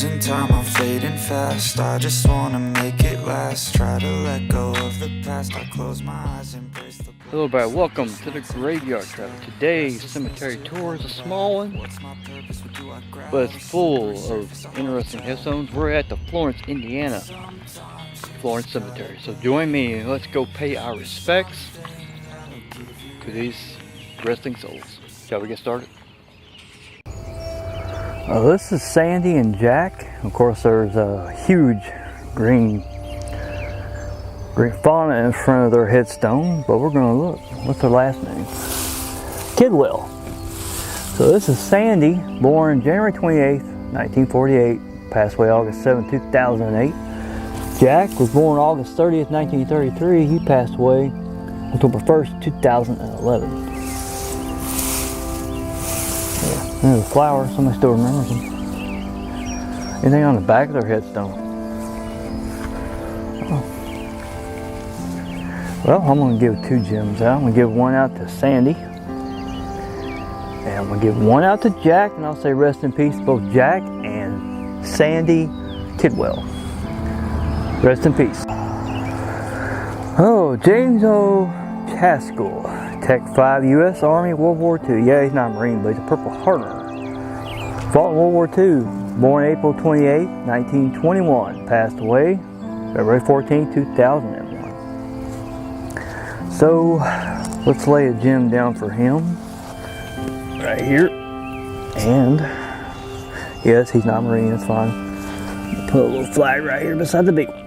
losing time, I'm fading fast. I just wanna make it last. Try to let go of the past. I close my eyes, embrace the... Hello everybody, welcome to the Graveyard Travel. Today's cemetery tour is a small one, but it's full of interesting headstones. We're at the Florence, Indiana Florence Cemetery. So join me and let's go pay our respects to these resting souls. Shall we get started? This is Sandi and Jack. Of course, there's a huge green fauna in front of their headstone, but we're going to look. What's their last name? Kidwell. So this is Sandi, born January 28th, 1948, passed away August 7th, 2008. Jack was born August 30th, 1933. He passed away October 1st, 2011. Yeah, there's a flower. Somebody still remembers them. Anything on the back of their headstone? Oh. Well, I'm going to give two gems out. I'm going to give one out to Sandi. And I'm going to give one out to Jack. And I'll say rest in peace to both Jack and Sandi Kidwell. Rest in peace. Oh, James O. Chaskell, Tech 5, U.S. Army, World War II. Yeah, he's not a Marine, but he's a Purple Hearter. Fought in World War II. Born April 28, 1921. Passed away February 14, 2001. So, let's lay a gem down for him. Right here. And, yes, he's not a Marine, that's fine. Put a little flag right here beside the big one.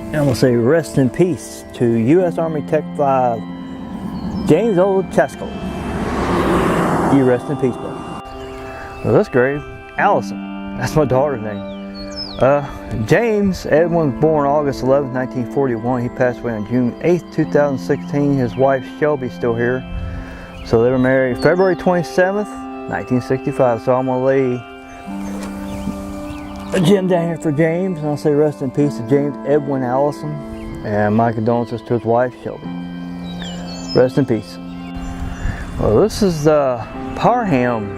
And I'm going to say rest in peace to U.S. Army Tech 5, James O. Chaskell. You rest in peace, buddy. Well, this grave, Allison. That's my daughter's name. James Edwin was born August 11, 1941. He passed away on June 8, 2016. His wife Shelby's still here. So they were married February 27th, 1965. So I'm going to lay a gem down here for James, and I'll say rest in peace to James Edwin Allison, and my condolences to his wife Shelby. Rest in peace. Well, this is Parham.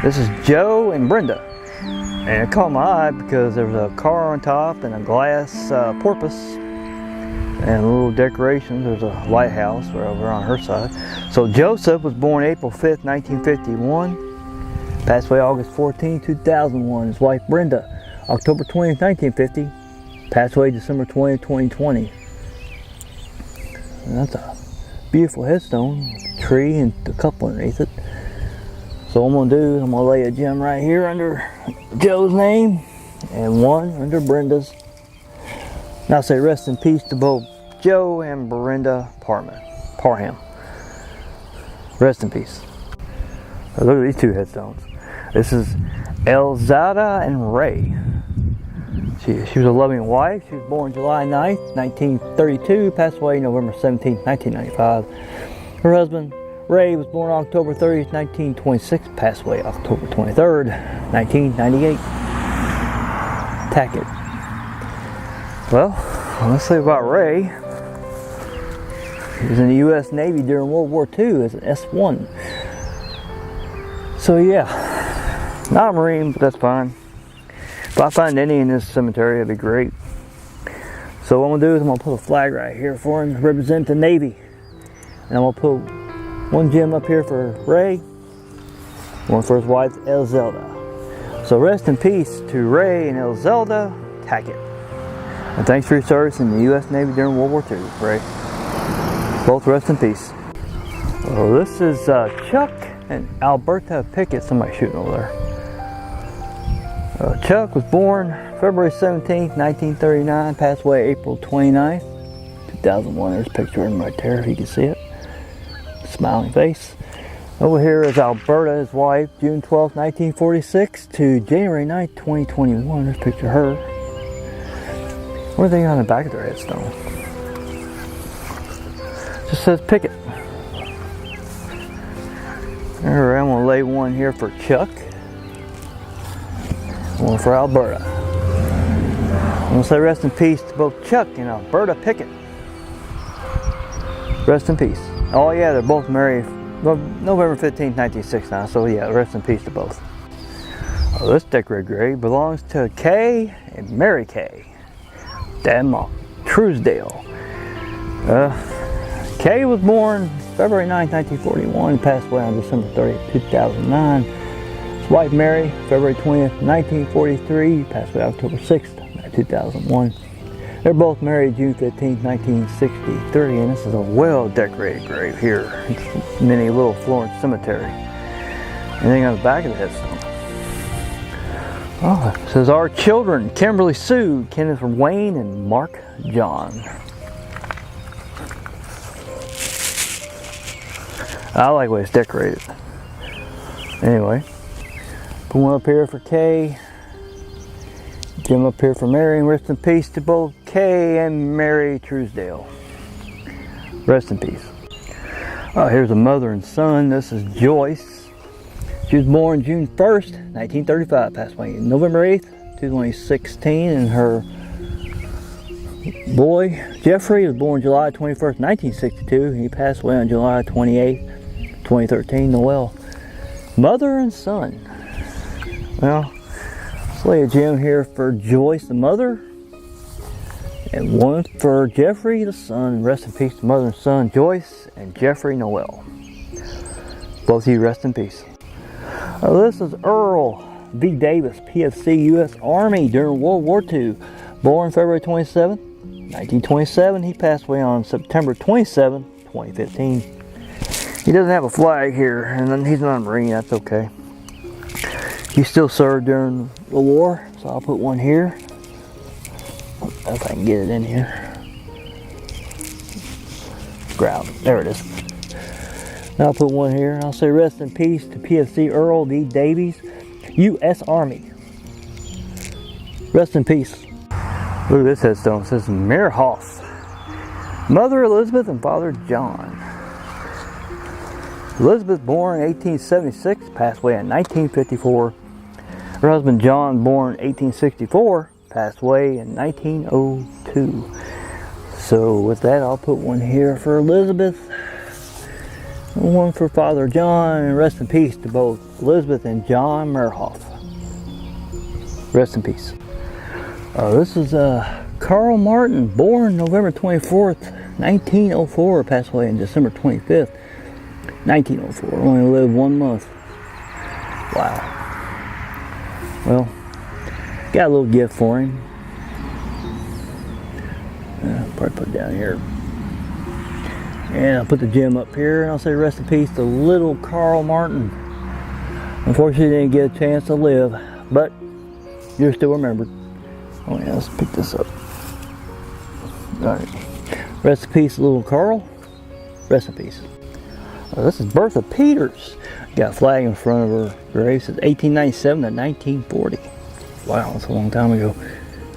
This is Joe and Brenda, and it caught my eye because there was a car on top and a glass porpoise and little decorations. There's a lighthouse right over on her side. So Joseph was born April 5th, 1951. Passed away August 14, 2001. His wife Brenda, October 20, 1950. Passed away December 20, 2020. And that's a beautiful headstone, a tree and a couple underneath it. So what I'm going to do is I'm going to lay a gem right here under Joe's name and one under Brenda's. And I'll say rest in peace to both Joe and Brenda Parham. Rest in peace. Look at these two headstones. This is Elzada Ray. She was a loving wife. She was born July 9th, 1932. Passed away November 17th, 1995. Her husband, Ray, was born October 30th, 1926. Passed away October 23rd, 1998. Tackett. Well, let's say about Ray. He was in the U.S. Navy during World War II as an S1. So yeah, not a Marine, but that's fine. If I find any in this cemetery, that'd be great. So what I'm gonna do is I'm gonna put a flag right here for him to represent the Navy. And I'm gonna put one gem up here for Ray, one for his wife, Elzada. So rest in peace to Ray and Elzada Tackett. And thanks for your service in the U.S. Navy during World War II, Ray. Both rest in peace. Well, this is Chuck and Alberta Pickett. Somebody shooting over there. Chuck was born February 17th, 1939. Passed away April 29th, 2001. There's a picture of him right there if you can see it. Smiling face. Over here is Alberta, his wife, June 12th, 1946 to January 9th, 2021. There's a picture of her. What are they on the back of their headstone? Just says Pickett. Alright, I'm going to lay one here for Chuck. One for Alberta. I'm going to say rest in peace to both Chuck and Alberta Pickett. Rest in peace. Oh yeah, they're both married November 15th, 1969. So yeah, rest in peace to both. Oh, this decorated grave belongs to Kay and Mary Kay. Dad and Mom. Truesdell. Kay was born February 9, 1941, passed away on December 30th, 2009. His wife Mary, February 20th, 1943, passed away October 6th, 2001. They're both married June 15th, 1963, and this is a well-decorated grave here. It's mini little Florence cemetery. Anything on the back of the headstone? Oh, it says our children, Kimberly Sue, Kenneth Wayne, and Mark John. I like the way it's decorated. Anyway, put one up here for Kay. Jim up here for Mary, and rest in peace to both Kay and Mary Truesdell. Rest in peace. Oh, here's a mother and son. This is Joyce. She was born June 1st, 1935, passed away November 8th, 2016, and her boy, Jeffrey, was born July 21st, 1962. He passed away on July 28th, 2013, Noel. Mother and son. Well, let's lay a gem here for Joyce, the mother, and one for Jeffrey, the son. Rest in peace to mother and son, Joyce and Jeffrey Noel. Both of you rest in peace. This is Earl V. Davis, PFC, U.S. Army during World War II. Born February 27, 1927. He passed away on September 27, 2015. He doesn't have a flag here, and then he's not a Marine. That's okay. He still served during the war, so I'll put one here. If I can get it in here. Ground. There it is. Now I'll put one here. I'll say rest in peace to PFC Earl V. Davies, U.S. Army. Rest in peace. Look at this headstone. It says Mehroff. Mother Elizabeth and father John. Elizabeth born 1876, passed away in 1954. Her husband John, born 1864, passed away in 1902. So with that, I'll put one here for Elizabeth. One for Father John, and rest in peace to both Elizabeth and John Mehroff. Rest in peace. This is Karl Martin, born November 24th, 1904, passed away on December 25th, 1904. Only lived 1 month. Wow. Well, got a little gift for him. Probably put it down here. And I'll put the gem up here, and I'll say rest in peace to little Karl Martin. Unfortunately, he didn't get a chance to live, but you're still remembered. Oh yeah, let's pick this up. Alright. Rest in peace, little Karl. Rest in peace. This is Bertha Peters. Got a flag in front of her grave. It says 1897 to 1940. Wow, that's a long time ago.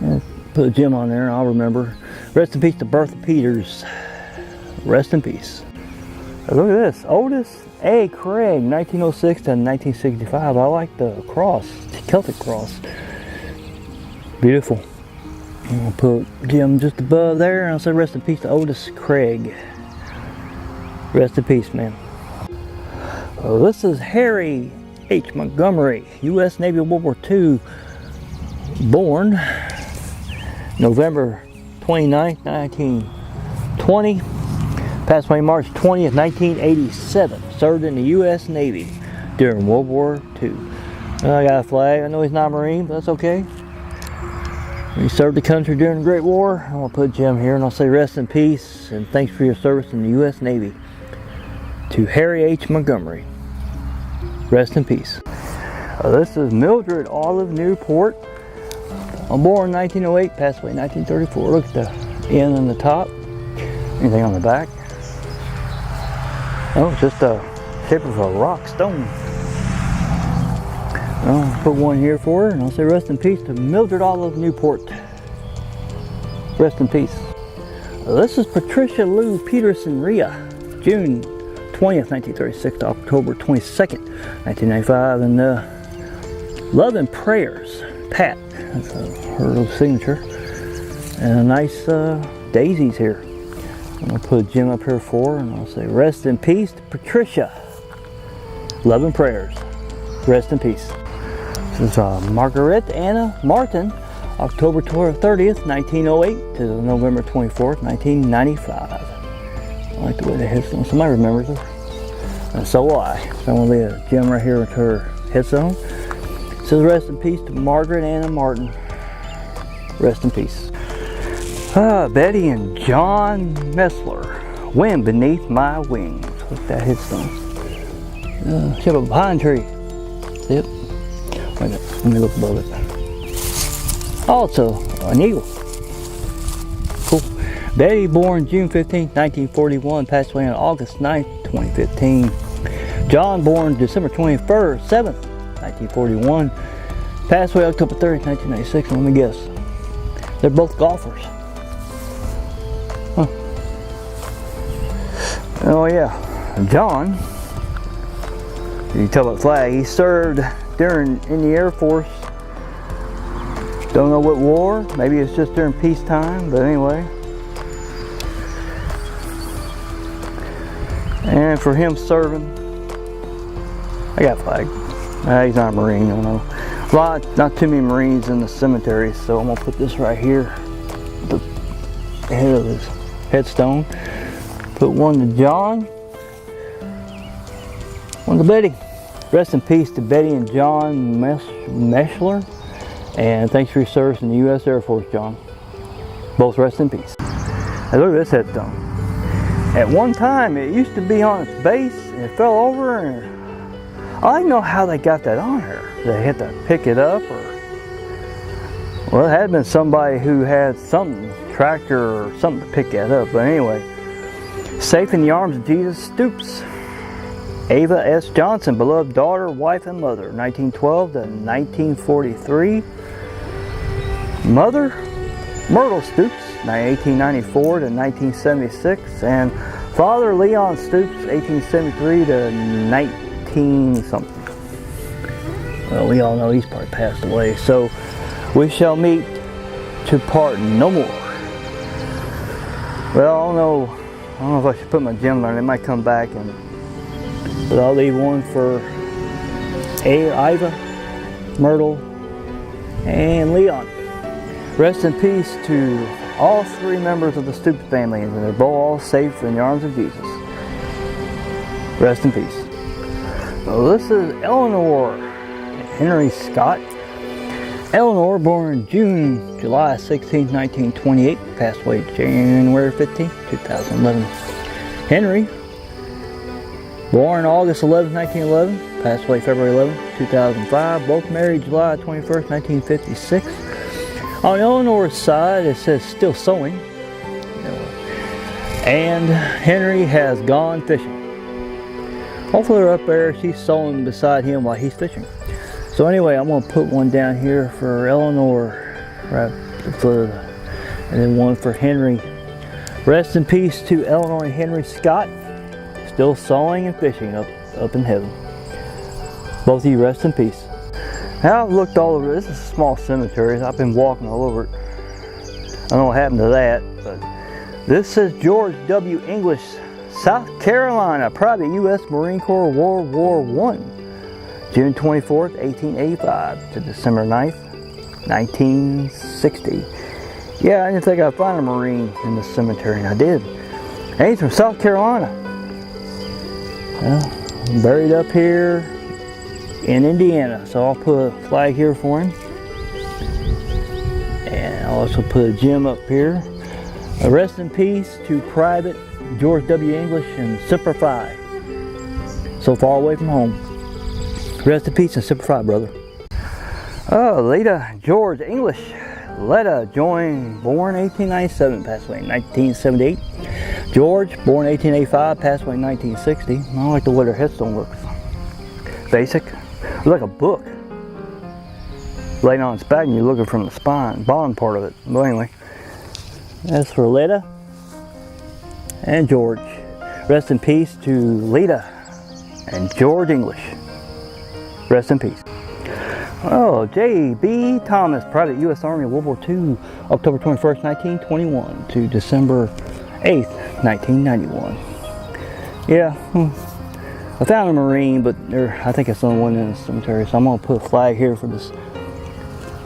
I'll put a gem on there, and I'll remember. Rest in peace to Bertha Peters. Rest in peace. Look at this. Otis A. Craig, 1906 to 1965. I like the cross, the Celtic cross. Beautiful. I'll put Jim just above there, and I'll say rest in peace to Otis Craig. Rest in peace, man. This is Harry H. Montgomery, U.S. Navy, World War II. Born November 29th, 1920. Passed away March 20th, 1987. Served in the U.S. Navy during World War II. I got a flag. I know he's not a Marine, but that's okay. He served the country during the Great War. I'm going to put Jim here, and I'll say rest in peace and thanks for your service in the U.S. Navy. To Harry H. Montgomery. Rest in peace. This is Mildred Olive Newport. I'm born in 1908, passed away in 1934. Look at the N on the top. Anything on the back? Oh, it's just a shape of a rock stone. I'll put one here for her, and I'll say rest in peace to Mildred Olive Newport. Rest in peace. This is Patricia Lou Peterson Rhea, June 20th, 1936 to October 22nd, 1995. And Love and Prayers, Pat. That's her little signature. And nice daisies here. I'm going to put a gem up here for her, and I'll say rest in peace to Patricia. Love and prayers. Rest in peace. This is Margaret Anna Martin, October 30th, 1908 to November 24th, 1995. I like the way the headstone, somebody remembers her. And so will I. So I'm going to lay a gem right here with her headstone. It says rest in peace to Margaret Anna Martin. Rest in peace. Betty and John Mishler, wind beneath my wings. Look at that headstone. She have a pine tree. See it? Wait a minute, let me look above it. Oh, it's an eagle. Cool. Betty, born June 15, 1941, passed away on August 9, 2015. John, born December 21st, 7th, 1941, passed away October 30th, 1996. And let me guess, they're both golfers. Huh. Oh yeah, John, you can tell by the flag, he served in the Air Force. Don't know what war, maybe it's just during peacetime, but anyway. And for him serving, I got a flag. He's not a Marine, I don't know. Not too many Marines in the cemetery, so I'm gonna put this right here, the head of his headstone. Put one to John, one to Betty. Rest in peace to Betty and John Mishler, and thanks for your service in the U.S. Air Force, John. Both rest in peace. Now look at this headstone. At one time, it used to be on its base, and it fell over, and I don't know how they got that on here. They had to pick it up, or well, it had been somebody who had something, tractor or something to pick that up. But anyway, safe in the arms of Jesus Stoops. Ava S. Johnson, beloved daughter, wife, and mother, 1912 to 1943. Mother, Myrtle Stoops, 1894 to 1976. And father, Leon Stoops, 1873 to 19 something. Well, we all know he's probably passed away. So we shall meet to part no more. Well, I don't know if I should put my gem on. They might come back, but I'll leave one for Iva, Myrtle, and Leon. Rest in peace to all three members of the Stoop family, and they're both all safe in the arms of Jesus. Rest in peace. So this is Eleanor Henry Scott. Eleanor, born July 16, 1928, passed away January 15, 2011. Henry, born August 11, 1911, passed away February 11, 2005, both married July 21st, 1956. On Eleanor's side, it says still sewing, and Henry has gone fishing. Hopefully they're up there, she's sewing beside him while he's fishing. So anyway, I'm going to put one down here for Eleanor, right, and then one for Henry. Rest in peace to Eleanor and Henry Scott. Still sewing and fishing up in heaven. Both of you rest in peace. Now I've looked all over. This is a small cemetery. I've been walking all over it. I don't know what happened to that, but this says George W. English, South Carolina, private U.S. Marine Corps, World War I, June 24th, 1885 to December 9th, 1960. Yeah, I didn't think I'd find a Marine in the cemetery, and I did. And he's from South Carolina. Well, buried up here in Indiana, so I'll put a flag here for him, and I'll also put a gem up here. Rest in peace to Private George W. English and Semper Fi, so far away from home. Rest in peace and Semper Fi, brother. Oh, Leta George English. Leta joined, born 1897, passed away in 1978. George, born 1885, passed away in 1960. I like the way their headstone looks. Basic. It's like a book. Laying on its back and you're looking from the spine, bottom part of it. But anyway, that's for Leta and George. Rest in peace to Leta and George English. Rest in peace. Oh, J.B. Thomas, Private U.S. Army, World War II, October 21st, 1921 to December 8th, 1991. Yeah, I found a Marine, but I think it's the only one in the cemetery, so I'm going to put a flag here for this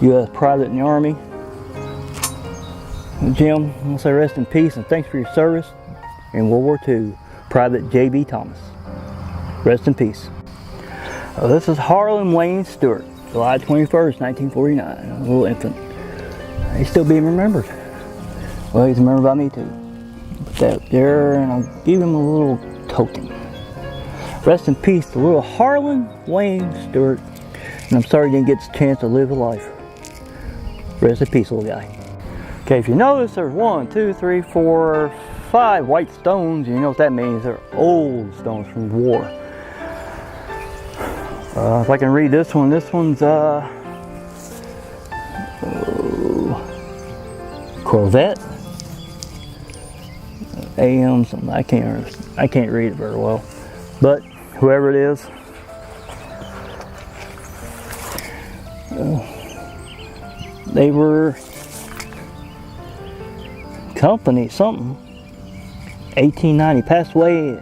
U.S. private in the Army. Jim, I'm going to say rest in peace and thanks for your service in World War II. Private J.B. Thomas. Rest in peace. This is Harland Wayne Stewart, July 21st, 1949. A little infant. He's still being remembered. Well, he's remembered by me too. Put that there, and I'll give him a little token. Rest in peace to little Harland Wayne Stewart. And I'm sorry he didn't get the chance to live a life. Rest in peace, little guy. Okay, if you notice, there's 1, 2, 3, 4, 5 white stones. You know what that means? They're old stones from the war. If I can read this one's Corvette. AM something. I can't read it very well. But whoever it is, they were company something. 1890, passed away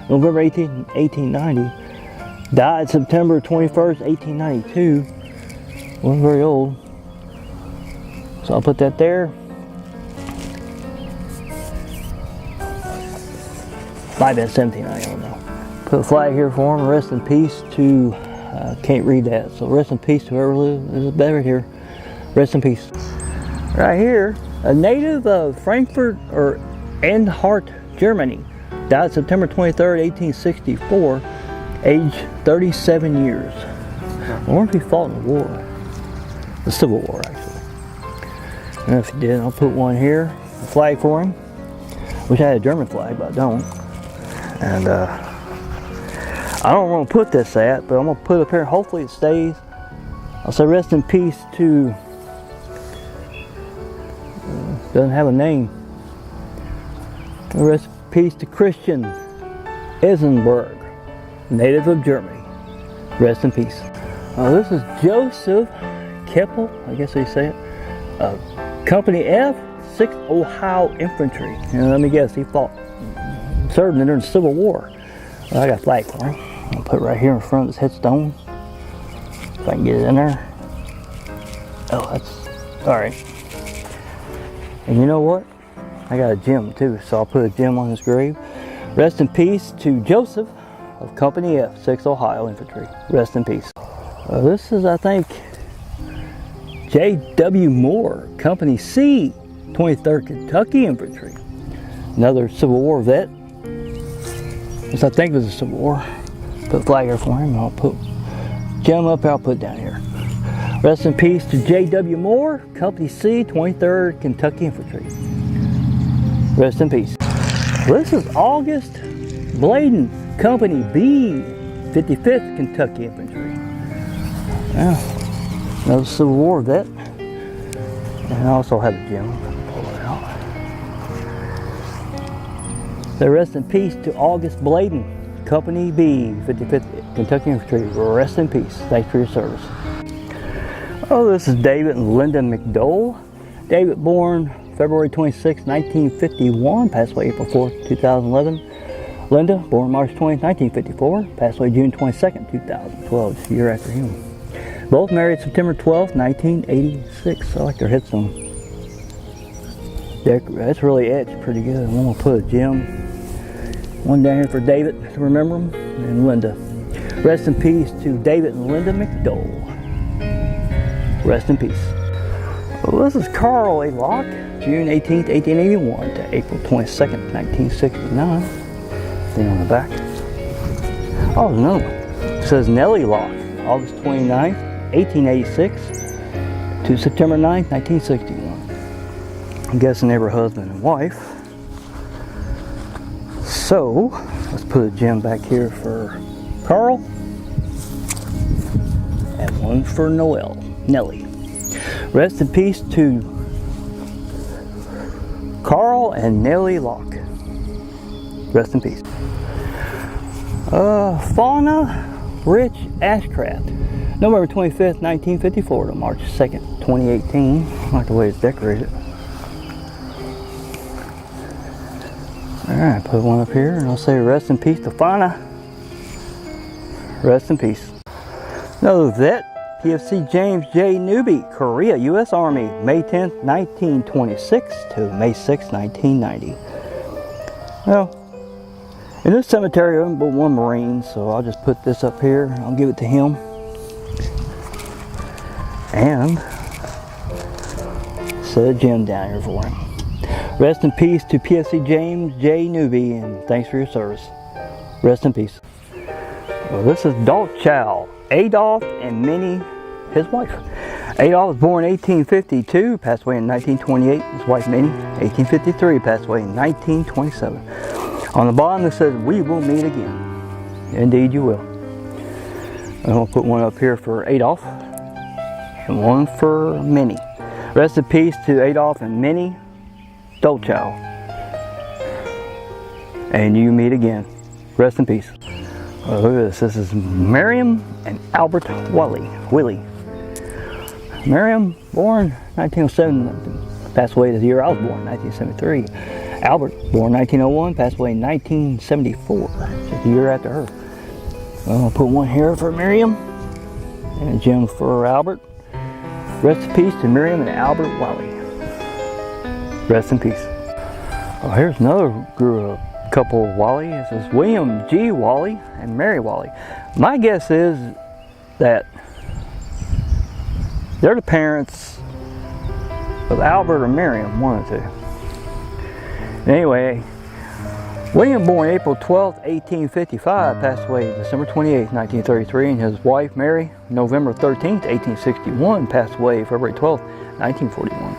November 18, 1890. Died September 21st, 1892. Wasn't very old. So I'll put that there. Might have been 17, I don't know. Put a flag here for him. Rest in peace to, can't read that. So rest in peace to whoever is buried here. Rest in peace. Right here, a native of Frankfurt or Endhart, Germany. Died September 23rd, 1864. Age 37 years. I wonder if he fought in the war. The Civil War, actually. And if he did, I'll put one here. A flag for him. Wish I had a German flag, but I don't. And I don't want to put this at, but I'm going to put it up here. Hopefully it stays. I'll say rest in peace to, doesn't have a name. Rest in peace to Christian Eisenberg, native of Germany. Rest in peace. This is Joseph Keppel, I guess they say it. Company F, 6th Ohio Infantry. And let me guess, he served during the Civil War. Well, I got a flag for him. I'll put it right here in front of his headstone. If I can get it in there. Oh, that's alright. And you know what? I got a gem too, so I'll put a gem on his grave. Rest in peace to Joseph of Company F, 6th Ohio Infantry. Rest in peace. This is, I think, J.W. Moore, Company C, 23rd Kentucky Infantry. Another Civil War vet. This, I think, was a Civil War. Put a flag here for him. I'll put gem up here. I'll put it down here. Rest in peace to J.W. Moore, Company C, 23rd Kentucky Infantry. Rest in peace. This is August Blane, Company B, 55th Kentucky Infantry. Yeah, another Civil War vet. And I also have a gem. Pull it out. So rest in peace to August Blane, Company B, 55th Kentucky Infantry. Rest in peace. Thanks for your service. Oh, this is David and Linda McDole. David born February 26, 1951, passed away April 4, 2011. Linda, born March 20, 1954, passed away June 22, 2012, just a year after him. Both married September 12, 1986. I like their headstone. That's really etched pretty good. I'm going to put a gem. One down here for David to remember him, and Linda. Rest in peace to David and Linda McDole. Rest in peace. Well, this is Karl A. Locke, June 18, 1881 to April 22, 1969. Thing on the back. Oh, no. It says Nellie Locke, August 29, 1886 to September 9, 1961. I'm guessing they were husband and wife. So, let's put a gem back here for Karl and one for Noel, Nellie. Rest in peace to Karl and Nellie Locke. Rest in peace. Fauna Rich Ashcraft, November 25th, 1954 to March 2nd, 2018. I like the way it's decorated. Alright, put one up here and I'll say rest in peace to Fauna. Rest in peace. Another vet, PFC James J. Newby, Korea, U.S. Army, May 10, 1926 to May 6, 1990. Well, in this cemetery, I'm but one Marine, so I'll just put this up here. I'll give it to him. And set a gem down here for him. Rest in peace to PFC James J. Newby, and thanks for your service. Rest in peace. Well, this is Dolph Chow, Adolph and Minnie, his wife. Adolph was born in 1852, passed away in 1928. His wife Minnie, 1853, passed away in 1927. On the bottom it says, "We will meet again." Indeed you will. I'm going to put one up here for Adolph and one for Minnie. Rest in peace to Adolph and Minnie, Dolph Chow. And you meet again. Rest in peace. Oh, look at this. This is Miriam and Albert Willie. Miriam, born 1907, passed away the year I was born, 1973. Albert, born 1901, passed away in 1974, just a year after her. I'll put one here for Miriam and a gem for Albert. Rest in peace to Miriam and Albert Wiley. Rest in peace. Oh, here's another couple of Wally. This is William G. Wally and Mary Wally. My guess is that they're the parents of Albert or Miriam, one of the two. Anyway, William, born April 12, 1855, passed away December 28, 1933, and his wife Mary, November 13, 1861, passed away February 12, 1941.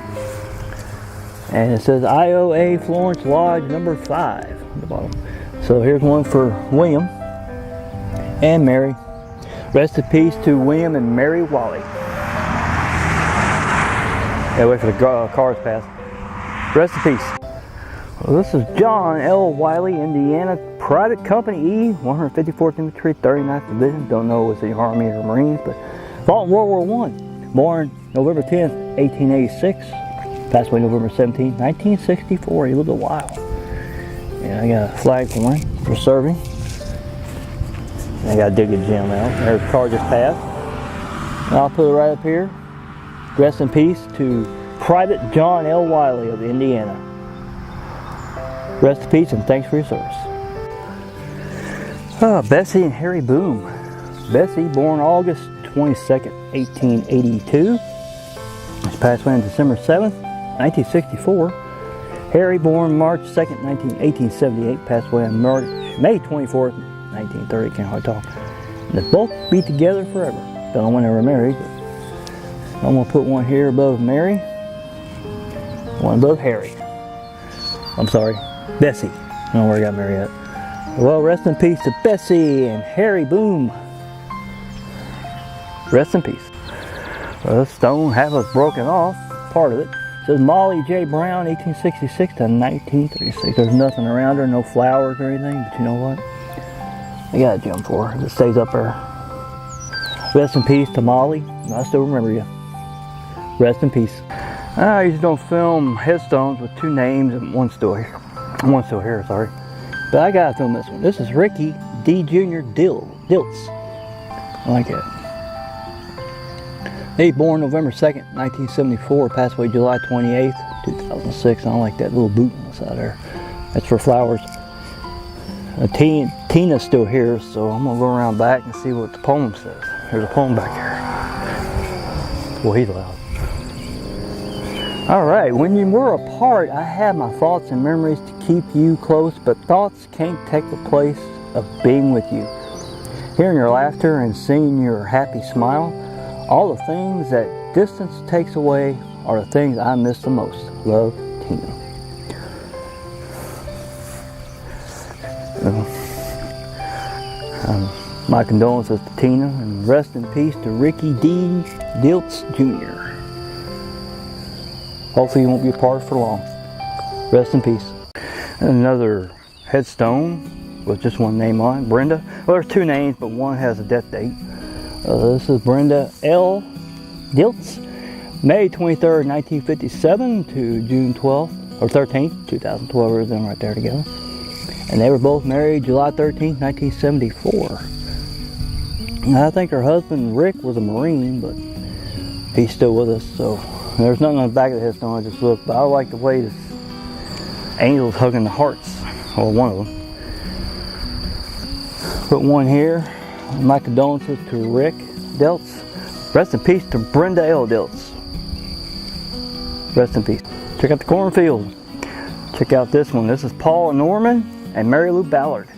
And it says IOA Florence Lodge number 5 at the bottom. So here's one for William and Mary. Rest in peace to William and Mary Wally. Yeah, wait for the cars pass. Rest in peace. Well, this is John L. Wiley, Indiana, Private Company E, 154th Infantry, 39th Division. Don't know if it's the Army or Marines, but fought in World War I. Born November 10th, 1886. Passed away November 17th, 1964. He lived a while. And I got a flag for him for serving. And I got to dig a gem out. There's a car just passed. And I'll put it right up here. Rest in peace to Private John L. Wiley of Indiana. Rest in peace and thanks for your service. Bessie and Harry Boom. Bessie, born August 22nd, 1882. She passed away on December 7th, 1964. Harry, born March 2nd, 1878, passed away on May 24th, 1930. Can't hardly talk. And they both be together forever. Don't know when they were married, but I'm going to put one here above Mary, one above Harry. I'm sorry, Bessie. I don't know where I got married at. Well, rest in peace to Bessie and Harry Boom. Rest in peace. Well, the stone half was broken off, part of it. It says Molly J. Brown, 1866 to 1936. There's nothing around her, no flowers or anything, but you know what? I got a gem for her. It stays up there. Rest in peace to Molly. I still remember you. Rest in peace. I usually don't film headstones with two names and one's still here. One's still here, sorry. But I gotta film this one. This is Ricky D. Jr. Diltz. I like that. He born November 2nd, 1974, passed away July 28th, 2006. I don't like that little boot on the side there. That's for flowers. Tina's still here, so I'm gonna go around back and see what the poem says. There's a poem back here. Well, he's loud. Alright, when you were apart, I had my thoughts and memories to keep you close, but thoughts can't take the place of being with you. Hearing your laughter and seeing your happy smile, all the things that distance takes away are the things I miss the most. Love, Tina. My condolences to Tina, and rest in peace to Ricky D. Diltz Jr. Hopefully you won't be apart for long. Rest in peace. And another headstone with just one name on it, Brenda. Well, there's two names, but one has a death date. This is Brenda L. Diltz, May 23rd, 1957 to June 12th, or 13th, 2012. There's them right there together. And they were both married July 13th, 1974. I think her husband Rick was a Marine, but he's still with us. So there's nothing on the back of the headstone. I just looked, but I like the way this angel's hugging the hearts, or one of them. Put one here. My condolences to Rick Deltz. Rest in peace to Brenda L. Deltz. Rest in peace. Check out the cornfield. Check out this one. This is Paul Norman and Mary Lou Ballard.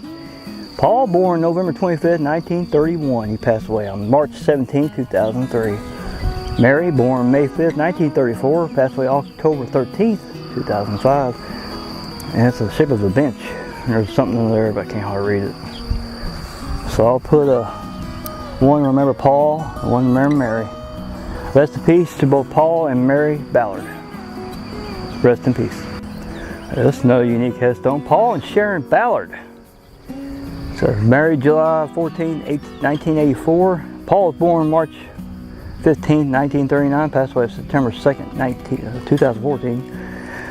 Paul, born November 25th, 1931. He passed away on March 17, 2003. Mary, born May 5th, 1934. Passed away October 13th, 2005. And it's the shape of a bench. And there's something in there, but I can't hardly read it. So I'll put one remember Paul, and one remember Mary. Rest in peace to both Paul and Mary Ballard. Rest in peace. This is another unique headstone. Paul and Sharon Ballard. So married July 14, 1984. Paul was born March 15, 1939. Passed away September 2nd, 2014.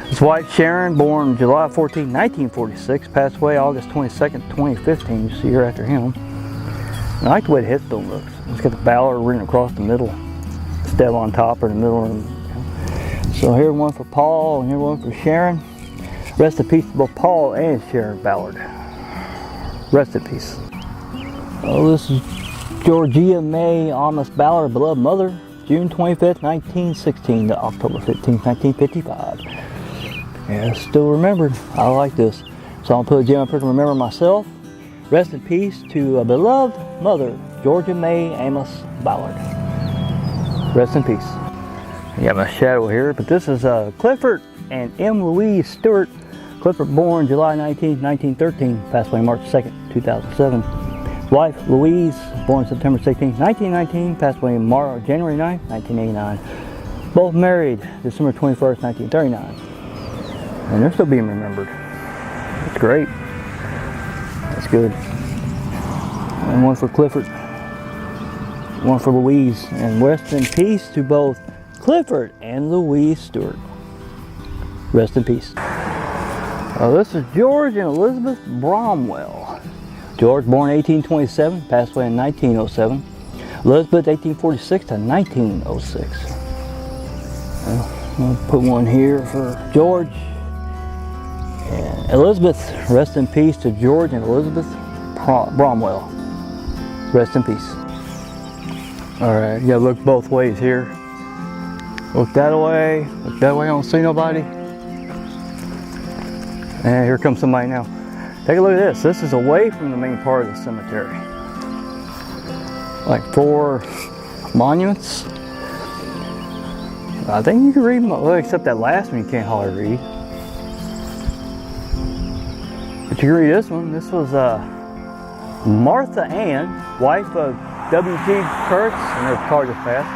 His wife Sharon, born July 14, 1946. Passed away August 22nd, 2015. Just a year after him. I like the way the headstone looks. It's got the Ballard written across the middle. Step on top or in the middle. So here's one for Paul and here's one for Sharon. Rest in peace to both Paul and Sharon Ballard. Rest in peace. Oh, this is Georgia May Amos Ballard, beloved mother, June 25th, 1916 to October 15th, 1955. Yeah, still remembered. I like this. So I'll put a gem up here to remember myself. Rest in peace to a beloved mother, Georgia May Amos Ballard. Rest in peace. You got my shadow here, but this is Clifford and M. Louise Stewart. Clifford, born July 19, 1913, passed away March 2nd, 2007. Wife, Louise, born September 16, 1919, passed away January 9, 1989. Both married December 21st, 1939. And they're still being remembered. That's great. That's good. And one for Clifford. One for Louise. And rest in peace to both Clifford and Louise Stewart. Rest in peace. This is George and Elizabeth Bromwell. George, born 1827, passed away in 1907. Elizabeth, 1846 to 1906. I'll put one here for George. And Elizabeth, rest in peace to George and Elizabeth Bromwell. Rest in peace. Alright, you gotta look both ways here. Look that way, I don't see nobody. And here comes somebody now. Take a look at this. This is away from the main part of the cemetery. Like 4 monuments. I think you can read them, well, except that last one you can't hardly read. But you can read this one. This was Martha Ann, wife of W.G. Kurtz, and her car just passed.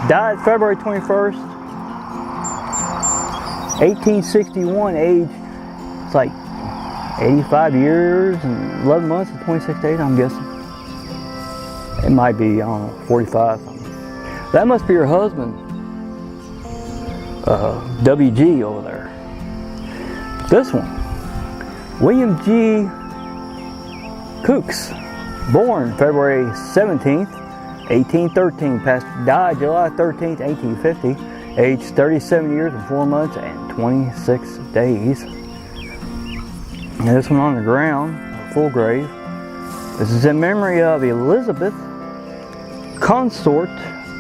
Died February 21st, 1861, age, it's like 85 years and 11 months and 26 days, I'm guessing. It might be, I don't know, 45. That must be her husband, W.G. over there. This one, William G. Cooks, born February 17th, 1813, died July 13th, 1850, aged 37 years and 4 months and 26 days. And this one on the ground, a full grave. This is in memory of Elizabeth, consort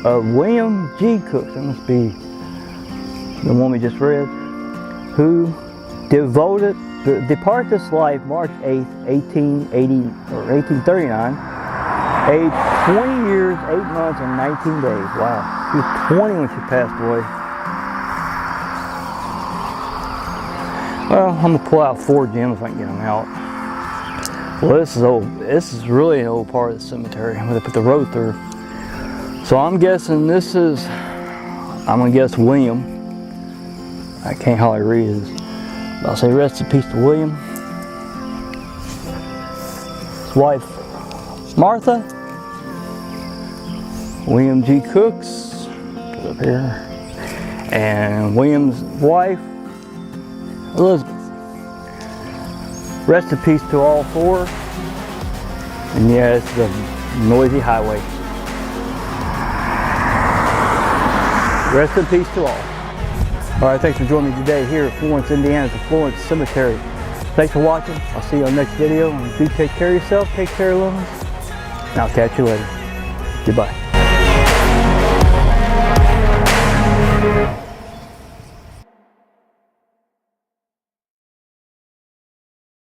of William G. Cooks. That must be the one we just read, who departed this life March 8th, 1839, aged 20 years, 8 months, and 19 days. Wow. She was 20 when she passed away. Well, I'm gonna pull out 4 gems if I can get them out. Well, this is old. This is really an old part of the cemetery where they put the road through. So I'm guessing this is, I'm gonna guess William. I can't hardly read this. But I'll say rest in peace to William. His wife, Martha. William G. Cooks, put up here. And William's wife, Elizabeth. Rest in peace to all 4. And yeah, it's the noisy highway. Rest in peace to all. Alright, thanks for joining me today here at Florence, Indiana at the Florence Cemetery. Thanks for watching. I'll see you on the next video. And do take care of yourself, take care of loved ones, and I'll catch you later. Goodbye.